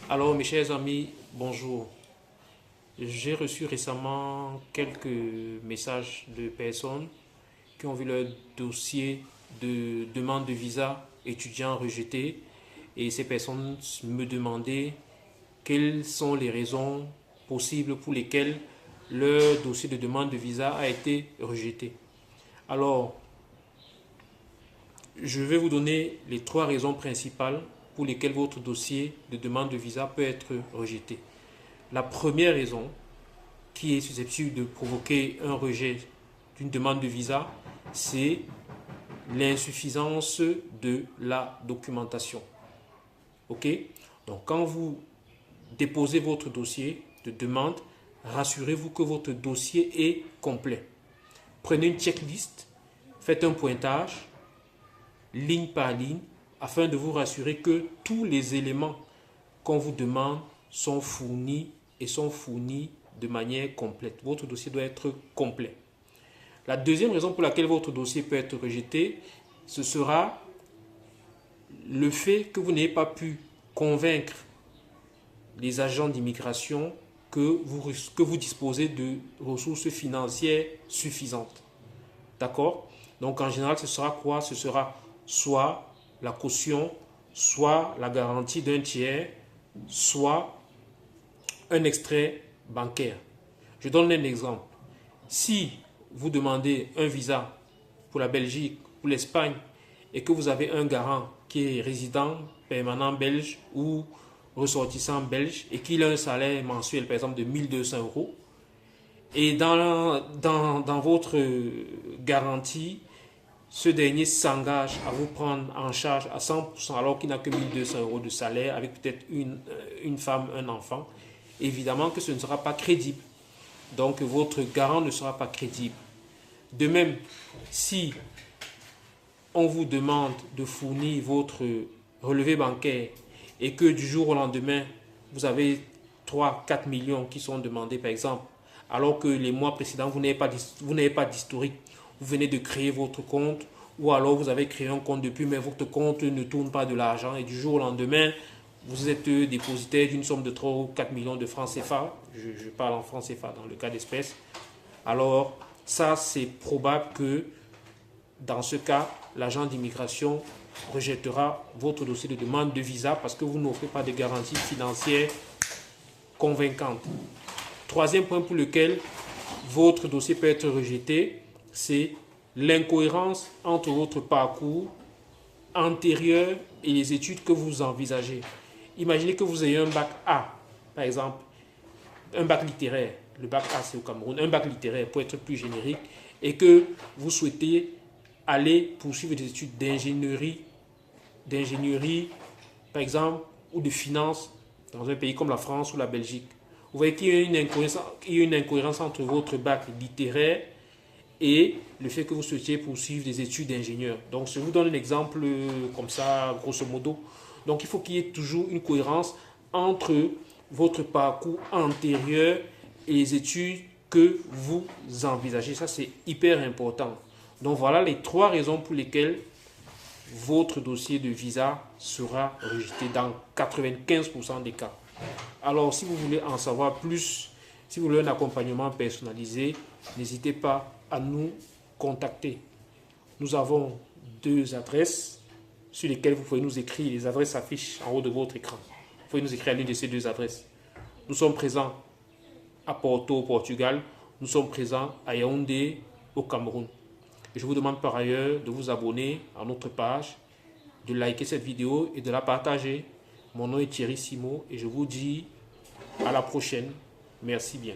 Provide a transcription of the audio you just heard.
Alors, mes chers amis, bonjour. J'ai reçu récemment quelques messages de personnes qui ont vu leur dossier de demande de visa étudiant rejeté et ces personnes me demandaient quelles sont les raisons possibles pour lesquelles leur dossier de demande de visa a été rejeté. Alors, je vais vous donner les trois raisons principales pour lesquelles votre dossier de demande de visa peut être rejeté. La première raison qui est susceptible de provoquer un rejet d'une demande de visa, c'est l'insuffisance de la documentation. Ok? Donc, quand vous déposez votre dossier de demande, rassurez-vous que votre dossier est complet. Prenez une checklist, faites un pointage, ligne par ligne, afin de vous rassurer que tous les éléments qu'on vous demande sont fournis et sont fournis de manière complète. Votre dossier doit être complet. La deuxième raison pour laquelle votre dossier peut être rejeté, ce sera le fait que vous n'ayez pas pu convaincre les agents d'immigration que vous disposez de ressources financières suffisantes. D'accord? Donc en général, ce sera quoi? Ce sera soit la caution, soit la garantie d'un tiers, soit un extrait bancaire. Je donne un exemple. Si vous demandez un visa pour la Belgique, pour l'Espagne, et que vous avez un garant qui est résident permanent belge ou ressortissant belge et qu'il a un salaire mensuel, par exemple, de 1200 euros, et dans votre garantie, ce dernier s'engage à vous prendre en charge à 100% alors qu'il n'a que 1200 euros de salaire avec peut-être une femme, un enfant, évidemment que ce ne sera pas crédible. Donc votre garant ne sera pas crédible. De même, si on vous demande de fournir votre relevé bancaire et que du jour au lendemain, vous avez 3-4 millions qui sont demandés par exemple, alors que les mois précédents, vous n'avez pas d'historique, vous venez de créer votre compte, ou alors vous avez créé un compte depuis, mais votre compte ne tourne pas de l'argent, et du jour au lendemain, vous êtes dépositaire d'une somme de 3 ou 4 millions de francs CFA, je parle en francs CFA dans le cas d'espèce, alors ça c'est probable que dans ce cas, l'agent d'immigration rejettera votre dossier de demande de visa parce que vous n'offrez pas de garantie financière convaincante. Troisième point pour lequel votre dossier peut être rejeté, c'est l'incohérence entre votre parcours antérieur et les études que vous envisagez. Imaginez que vous ayez un bac A, par exemple, un bac littéraire, le bac A c'est au Cameroun, un bac littéraire pour être plus générique, et que vous souhaitez aller poursuivre des études d'ingénierie, par exemple, ou de finance dans un pays comme la France ou la Belgique. Vous voyez qu'il y a une incohérence entre votre bac littéraire et le fait que vous souhaitiez poursuivre des études d'ingénieur. Donc, je vous donne un exemple comme ça, grosso modo. Donc, il faut qu'il y ait toujours une cohérence entre votre parcours antérieur et les études que vous envisagez. Ça, c'est hyper important. Donc, voilà les trois raisons pour lesquelles votre dossier de visa sera rejeté dans 95% des cas. Alors, si vous voulez en savoir plus, si vous voulez un accompagnement personnalisé, n'hésitez pas à nous contacter. Nous avons deux adresses sur lesquelles vous pouvez nous écrire. Les adresses s'affichent en haut de votre écran. Vous pouvez nous écrire à l'une de ces deux adresses. Nous sommes présents à Porto, au Portugal. Nous sommes présents à Yaoundé, au Cameroun. Et je vous demande par ailleurs de vous abonner à notre page, de liker cette vidéo et de la partager. Mon nom est Thierry Simo et je vous dis à la prochaine. Merci bien.